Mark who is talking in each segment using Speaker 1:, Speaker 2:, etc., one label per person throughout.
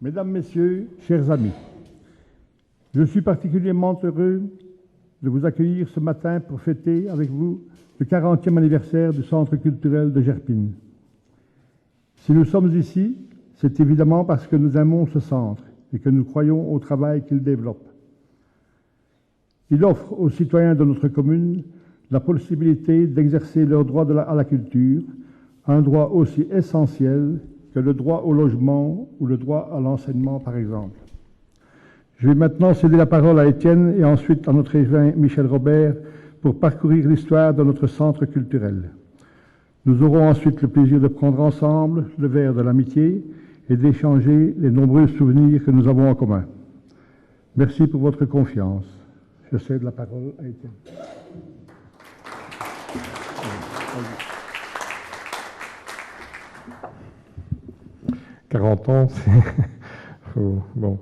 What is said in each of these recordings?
Speaker 1: Mesdames, Messieurs, chers amis, je suis particulièrement heureux de vous accueillir ce matin pour fêter avec vous le 40e anniversaire du Centre culturel de Gerpine. Si nous sommes ici, c'est évidemment parce que nous aimons ce centre et que nous croyons au travail qu'il développe. Il offre aux citoyens de notre commune la possibilité d'exercer leur droit à la culture, un droit aussi essentiel que le droit au logement ou le droit à l'enseignement, par exemple. Je vais maintenant céder la parole à Étienne et ensuite à notre échevin Michel Robert pour parcourir l'histoire de notre centre culturel. Nous aurons ensuite le plaisir de prendre ensemble le verre de l'amitié et d'échanger les nombreux souvenirs que nous avons en commun. Merci pour votre confiance. Je cède la parole à Étienne.
Speaker 2: 40 ans, c'est... bon.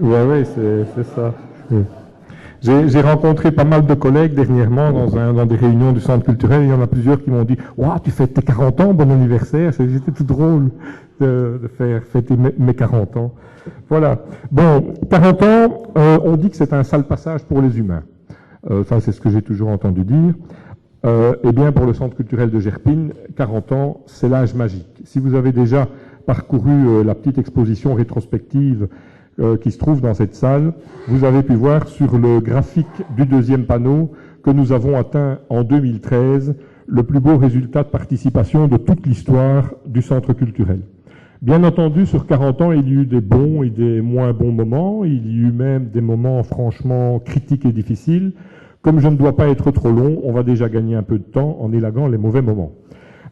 Speaker 2: Ouais, c'est ça. Oui. J'ai rencontré pas mal de collègues dernièrement dans des réunions du centre culturel. Il y en a plusieurs qui m'ont dit « Waouh, tu fêtes tes 40 ans, bon anniversaire !» C'était tout drôle de faire fêter mes 40 ans. Voilà. Bon, 40 ans, on dit que c'est un sale passage pour les humains. Ça, c'est ce que j'ai toujours entendu dire. Eh bien, pour le centre culturel de Gerpine, 40 ans, c'est l'âge magique. Si vous avez déjà parcouru la petite exposition rétrospective qui se trouve dans cette salle, vous avez pu voir sur le graphique du deuxième panneau que nous avons atteint en 2013 le plus beau résultat de participation de toute l'histoire du centre culturel. Bien entendu, sur 40 ans, il y a eu des bons et des moins bons moments. Il y a eu même des moments franchement critiques et difficiles. Comme je ne dois pas être trop long, on va déjà gagner un peu de temps en élaguant les mauvais moments.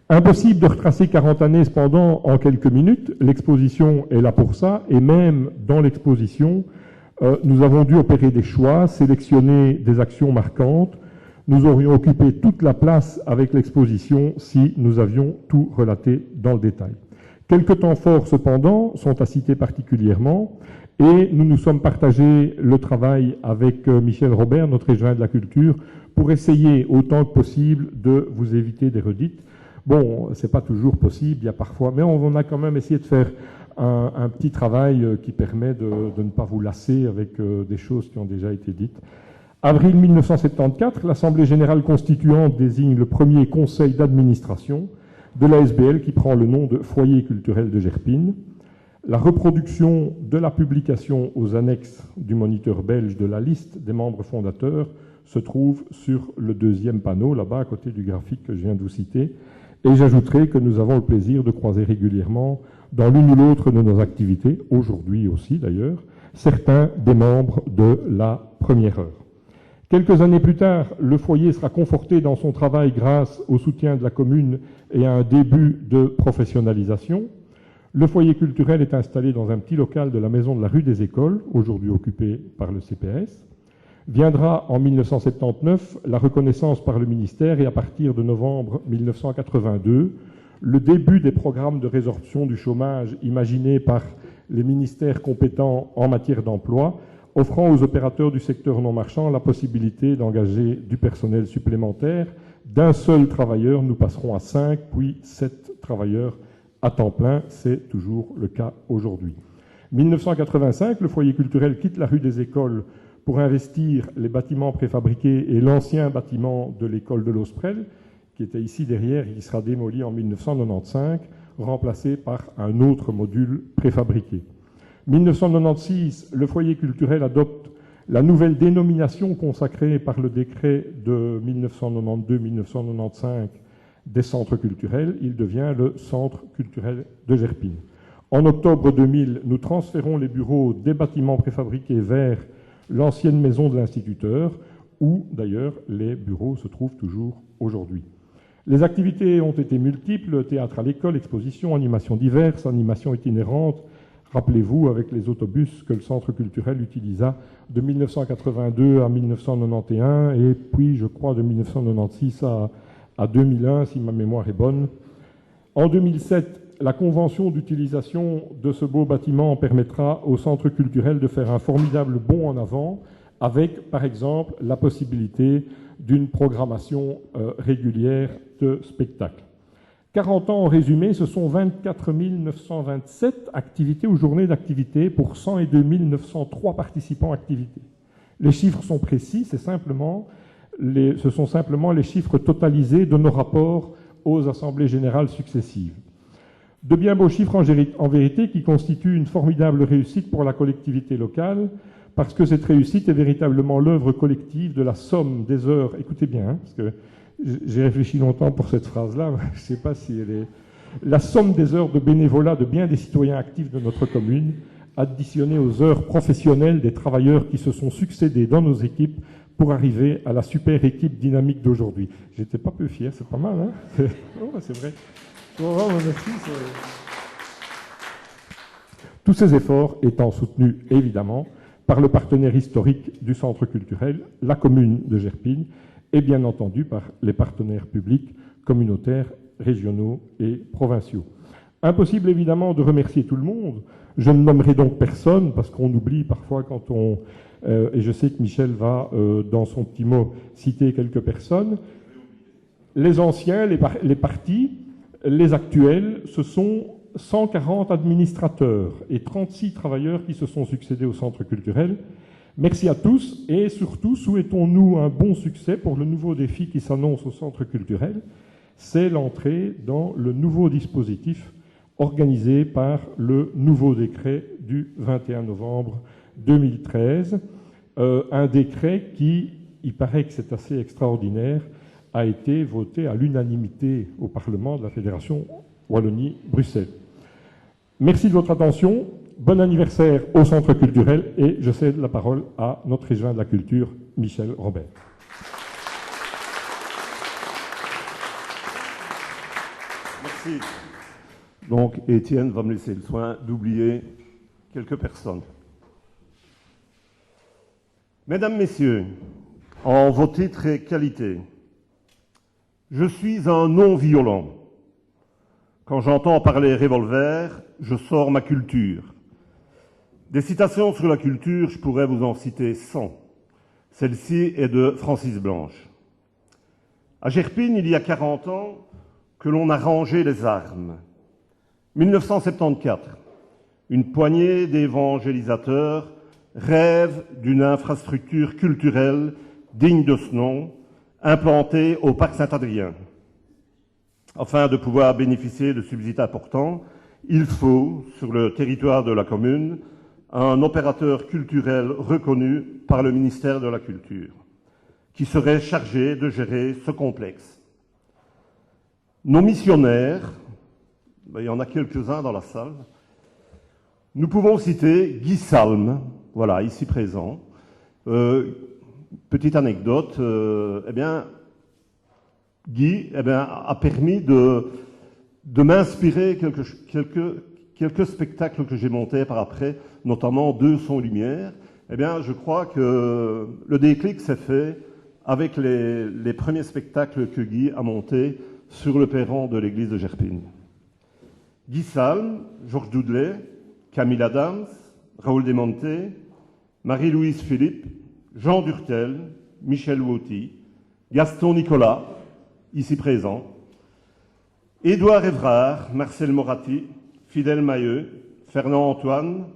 Speaker 2: Impossible de retracer 40 années cependant en quelques minutes. L'exposition est là pour ça. Et même dans l'exposition, nous avons dû opérer des choix, sélectionner des actions marquantes. Nous aurions occupé toute la place avec l'exposition si nous avions tout relaté dans le détail. Quelques temps forts cependant sont à citer particulièrement. Et nous nous sommes partagés le travail avec Michel Robert, notre échevin de la culture, pour essayer autant que possible de vous éviter des redites. Bon, c'est pas toujours possible, il y a parfois, mais on a quand même essayé de faire un petit travail qui permet de ne pas vous lasser avec des choses qui ont déjà été dites. Avril 1974, l'Assemblée générale constituante désigne le premier conseil d'administration de l'ASBL qui prend le nom de Foyer culturel de Gerpine. La reproduction de la publication aux annexes du moniteur belge de la liste des membres fondateurs se trouve sur le deuxième panneau, là-bas, à côté du graphique que je viens de vous citer. Et j'ajouterai que nous avons le plaisir de croiser régulièrement, dans l'une ou l'autre de nos activités, aujourd'hui aussi d'ailleurs, certains des membres de la première heure. Quelques années plus tard, le foyer sera conforté dans son travail grâce au soutien de la commune et à un début de professionnalisation. Le foyer culturel est installé dans un petit local de la maison de la rue des Écoles, aujourd'hui occupé par le CPS. Viendra en 1979 la reconnaissance par le ministère et à partir de novembre 1982, le début des programmes de résorption du chômage imaginés par les ministères compétents en matière d'emploi, offrant aux opérateurs du secteur non marchand la possibilité d'engager du personnel supplémentaire. D'un seul travailleur, nous passerons à 5, puis 7 travailleurs à temps plein, c'est toujours le cas aujourd'hui. 1985, le foyer culturel quitte la rue des Écoles pour investir les bâtiments préfabriqués et l'ancien bâtiment de l'école de l'Osprel, qui était ici derrière et qui sera démoli en 1995, remplacé par un autre module préfabriqué. 1996, le foyer culturel adopte la nouvelle dénomination consacrée par le décret de 1992-1995 des centres culturels, il devient le Centre culturel de Gerpine. En octobre 2000, nous transférons les bureaux des bâtiments préfabriqués vers l'ancienne maison de l'instituteur, où d'ailleurs les bureaux se trouvent toujours aujourd'hui. Les activités ont été multiples, théâtre à l'école, expositions, animations diverses, animations itinérantes. Rappelez-vous, avec les autobus que le centre culturel utilisa de 1982 à 1991, et puis je crois de 1996 à 2001, si ma mémoire est bonne. En 2007, la convention d'utilisation de ce beau bâtiment permettra au centre culturel de faire un formidable bond en avant, avec, par exemple, la possibilité d'une programmation régulière de spectacles. 40 ans en résumé, ce sont 24 927 activités ou journées d'activité pour 102 903 participants activités. Les chiffres sont précis, ce sont simplement les chiffres totalisés de nos rapports aux assemblées générales successives. De bien beaux chiffres en vérité qui constituent une formidable réussite pour la collectivité locale, parce que cette réussite est véritablement l'œuvre collective de la somme des heures, écoutez bien, parce que j'ai réfléchi longtemps pour cette phrase-là, je ne sais pas si elle est... La somme des heures de bénévolat de bien des citoyens actifs de notre commune, additionnées aux heures professionnelles des travailleurs qui se sont succédés dans nos équipes pour arriver à la super équipe dynamique d'aujourd'hui. J'étais pas peu fier, c'est pas mal, hein? C'est vrai. Merci, tous ces efforts étant soutenus, évidemment, par le partenaire historique du centre culturel, la commune de Gerpine, et bien entendu par les partenaires publics, communautaires, régionaux et provinciaux. Impossible évidemment de remercier tout le monde. Je ne nommerai donc personne, parce qu'on oublie parfois quand on... et je sais que Michel va, dans son petit mot, citer quelques personnes. Les anciens, les partis, les actuels, ce sont 140 administrateurs et 36 travailleurs qui se sont succédés au centre culturel. Merci à tous et surtout souhaitons-nous un bon succès pour le nouveau défi qui s'annonce au centre culturel. C'est l'entrée dans le nouveau dispositif organisé par le nouveau décret du 21 novembre 2013. Un décret qui, il paraît que c'est assez extraordinaire, a été voté à l'unanimité au Parlement de la Fédération Wallonie-Bruxelles. Merci de votre attention. Bon anniversaire au Centre culturel et je cède la parole à notre régent de la culture, Michel Robert.
Speaker 3: Merci. Donc, Étienne va me laisser le soin d'oublier quelques personnes. Mesdames, Messieurs, en vos titres et qualités, je suis un non-violent. Quand j'entends parler revolver, je sors ma culture. Des citations sur la culture, je pourrais vous en citer 100. Celle-ci est de Francis Blanche. À Gerpine, il y a 40 ans, que l'on a rangé les armes. 1974, une poignée d'évangélisateurs rêvent d'une infrastructure culturelle digne de ce nom, implantée au Parc Saint-Adrien. Afin de pouvoir bénéficier de subsides importants, il faut, sur le territoire de la commune, un opérateur culturel reconnu par le ministère de la Culture, qui serait chargé de gérer ce complexe. Nos missionnaires, il y en a quelques-uns dans la salle, nous pouvons citer Guy Salme, voilà, ici présent. Petite anecdote, Guy a permis de m'inspirer quelques spectacles que j'ai montés par après, notamment 2 sons lumière. Je crois que le déclic s'est fait avec les premiers spectacles que Guy a montés sur le perron de l'église de Gerpine. Guy Salme, Georges Doudelet, Camille Adams, Raoul Desmontés, Marie-Louise Philippe, Jean Durtel, Michel Wauty, Gaston Nicolas, ici présent, Édouard Évrard, Marcel Moratti, Fidèle Mailleux, Fernand Antoine,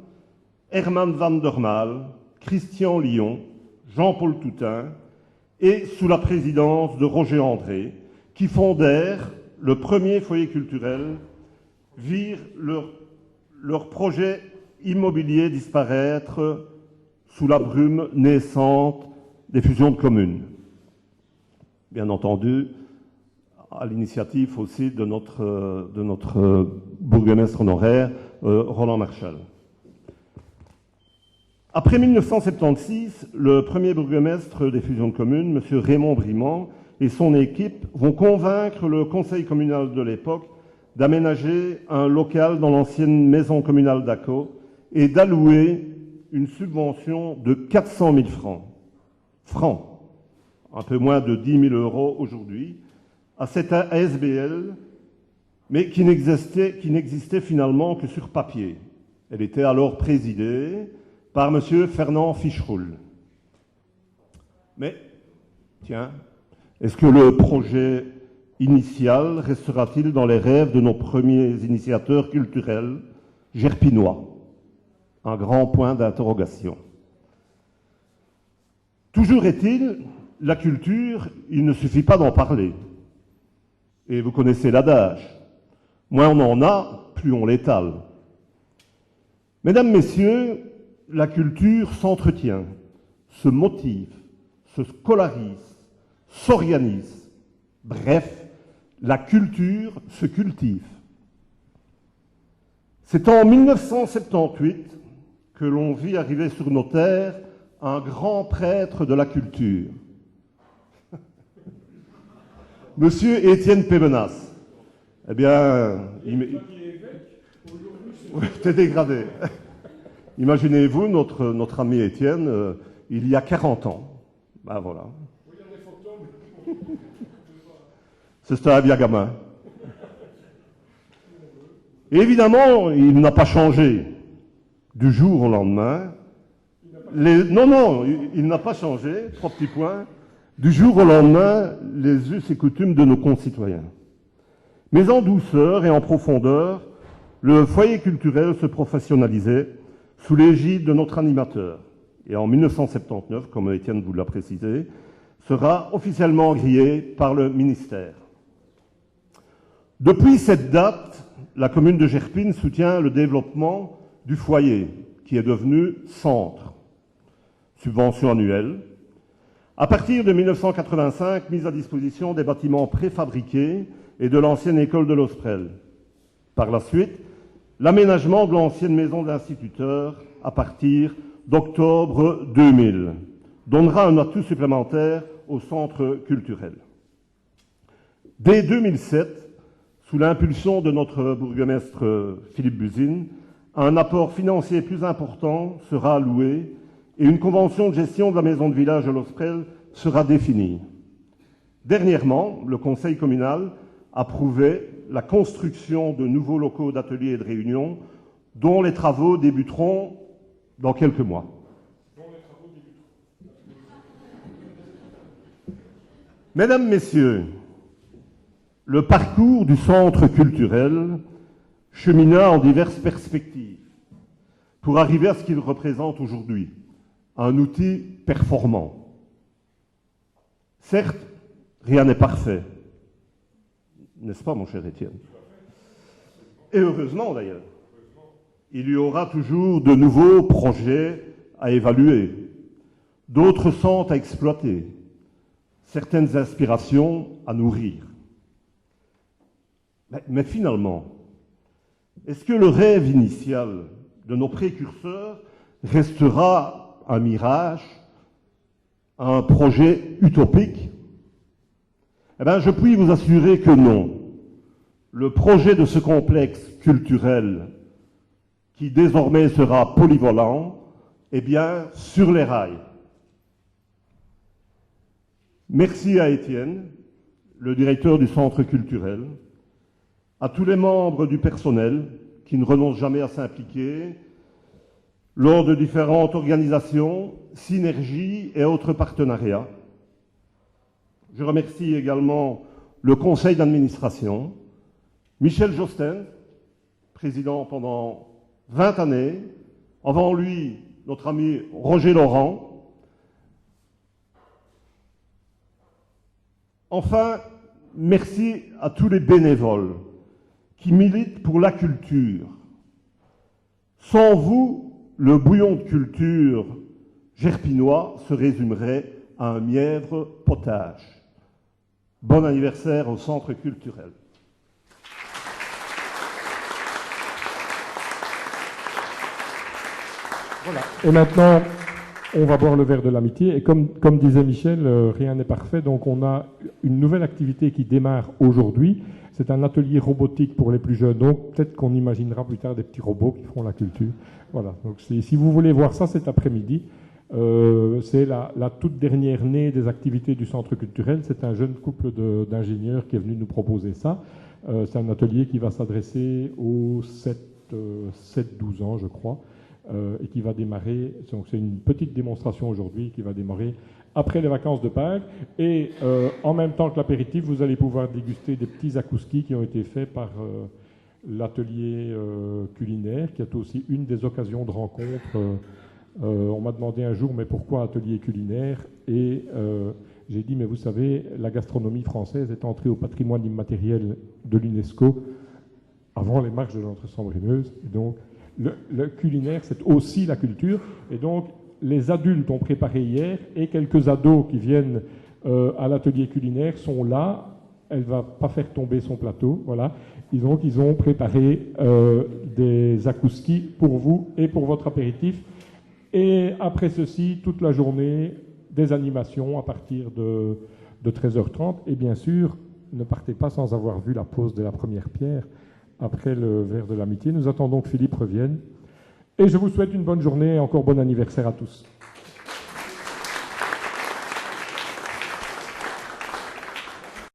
Speaker 3: Herman van der Maal, Christian Lyon, Jean-Paul Toutain, et sous la présidence de Roger André, qui fondèrent le premier foyer culturel, virent leur projet immobilier disparaître sous la brume naissante des fusions de communes. Bien entendu, à l'initiative aussi de notre bourgmestre honoraire, Roland Marchal. Après 1976, le premier bourgmestre des fusions de communes, M. Raymond Brimand, et son équipe vont convaincre le conseil communal de l'époque d'aménager un local dans l'ancienne maison communale d'Acco et d'allouer une subvention de 400 000 francs, un peu moins de 10 000 euros aujourd'hui, à cette ASBL, mais qui n'existait finalement que sur papier. Elle était alors présidée par M. Fernand Ficheroul. Mais, tiens, est-ce que le projet initial restera-t-il dans les rêves de nos premiers initiateurs culturels gerpinois? Un grand point d'interrogation. Toujours est-il, la culture, il ne suffit pas d'en parler. Et vous connaissez l'adage, moins on en a, plus on l'étale. Mesdames, Messieurs, la culture s'entretient, se motive, se scolarise, s'organise. Bref, la culture se cultive. C'est en 1978 que l'on vit arriver sur nos terres un grand prêtre de la culture, Monsieur Étienne Pémenas. Eh bien, t'es dégradé. Imaginez-vous notre ami Étienne, il y a 40 ans. Ben voilà. C'était un bien gamin. Et évidemment, il n'a pas changé du jour au lendemain. Non, il n'a pas changé, 3 petits points, du jour au lendemain, les us et coutumes de nos concitoyens. Mais en douceur et en profondeur, le foyer culturel se professionnalisait sous l'égide de notre animateur. Et en 1979, comme Étienne vous l'a précisé, sera officiellement grillé par le ministère. Depuis cette date, la commune de Gerpine soutient le développement du foyer, qui est devenu centre. Subvention annuelle. À partir de 1985, mise à disposition des bâtiments préfabriqués et de l'ancienne école de l'Osprel. Par la suite, l'aménagement de l'ancienne maison d'instituteurs à partir d'octobre 2000 donnera un atout supplémentaire au centre culturel. Dès 2007, sous l'impulsion de notre bourgmestre Philippe Buzine, un apport financier plus important sera alloué et une convention de gestion de la maison de village de l'Osprel sera définie. Dernièrement, le conseil communal approuvait la construction de nouveaux locaux d'ateliers et de réunion dont les travaux débuteront dans quelques mois. Mesdames, Messieurs, le parcours du centre culturel chemina en diverses perspectives pour arriver à ce qu'il représente aujourd'hui, un outil performant. Certes, rien n'est parfait, n'est-ce pas, mon cher Étienne? Et heureusement, d'ailleurs. Il y aura toujours de nouveaux projets à évaluer, d'autres centres à exploiter, certaines inspirations à nourrir. Mais finalement, est-ce que le rêve initial de nos précurseurs restera un mirage, un projet utopique? Eh bien, je puis vous assurer que non. Le projet de ce complexe culturel, qui désormais sera polyvalent, est bien sur les rails. Merci à Étienne, le directeur du centre culturel, à tous les membres du personnel qui ne renoncent jamais à s'impliquer lors de différentes organisations, synergies et autres partenariats. Je remercie également le conseil d'administration, Michel Josten, président pendant 20 années, avant lui, notre ami Roger Laurent. Enfin, merci à tous les bénévoles qui militent pour la culture. Sans vous, le bouillon de culture gerpinois se résumerait à un mièvre potage. Bon anniversaire au centre culturel.
Speaker 2: Voilà. Et maintenant, on va boire le verre de l'amitié. Et comme disait Michel, rien n'est parfait. Donc on a une nouvelle activité qui démarre aujourd'hui. C'est un atelier robotique pour les plus jeunes. Donc peut-être qu'on imaginera plus tard des petits robots qui feront la culture. Voilà. Donc si vous voulez voir ça cet après-midi, c'est la toute dernière née des activités du centre culturel. C'est un jeune couple d'ingénieurs qui est venu nous proposer ça. C'est un atelier qui va s'adresser aux 7-12 ans, je crois. et qui va démarrer. Donc c'est une petite démonstration aujourd'hui qui va démarrer après les vacances de Pâques. Et en même temps que l'apéritif, vous allez pouvoir déguster des petits zakouskis qui ont été faits par l'atelier culinaire, qui est aussi une des occasions de rencontre. On m'a demandé un jour, mais pourquoi atelier culinaire? Et j'ai dit, mais vous savez, la gastronomie française est entrée au patrimoine immatériel de l'UNESCO avant les marches de l'Entre-Sambre-et-Meuse. Donc, le culinaire, c'est aussi la culture. Et donc, les adultes ont préparé hier, et quelques ados qui viennent à l'atelier culinaire sont là. Elle ne va pas faire tomber son plateau, voilà. Ils ont préparé des zakouskis pour vous et pour votre apéritif. Et après ceci, toute la journée, des animations à partir de 13h30. Et bien sûr, ne partez pas sans avoir vu la pose de la première pierre après le verre de l'amitié. Nous attendons que Philippe revienne. Et je vous souhaite une bonne journée et encore bon anniversaire à tous.